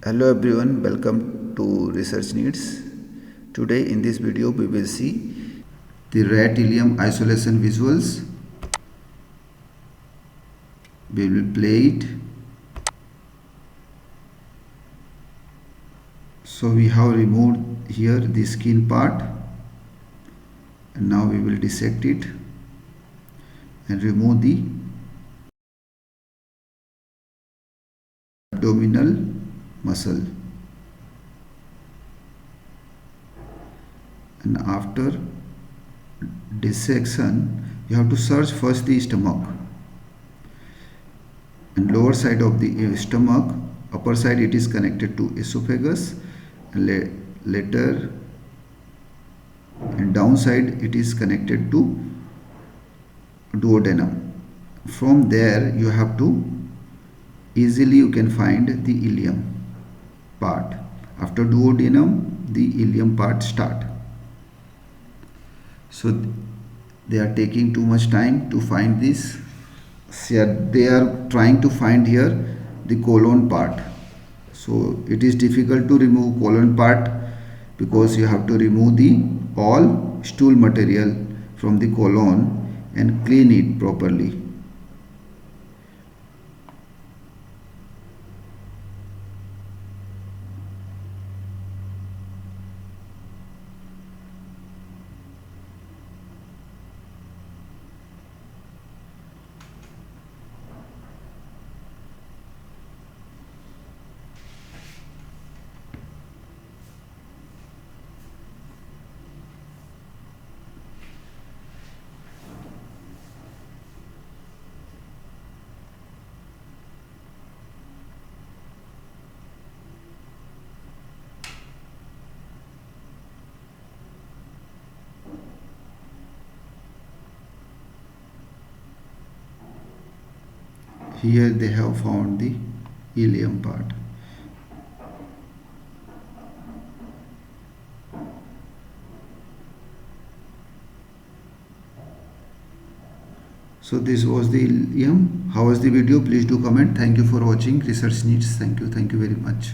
Hello everyone, welcome to Research Needs. Today in this video we will see the rat ileum isolation visuals. We will play it. So we have removed here the skin part and now we will dissect it and remove the abdominal muscle. And after dissection you have to search first the stomach and lower side of the stomach, upper side it is connected to esophagus and later and downside it is connected to duodenum. From there you have to easily you can find the ileum part. After duodenum the ileum part start. So they are taking too much time to find this. They are trying to find here the colon part. So it is difficult to remove colon part because you have to remove the all stool material from the colon and clean it properly. Here they have found the ileum part. So this was the ileum. How was the video? Please do comment. Thank you for watching Research Needs. Thank you very much.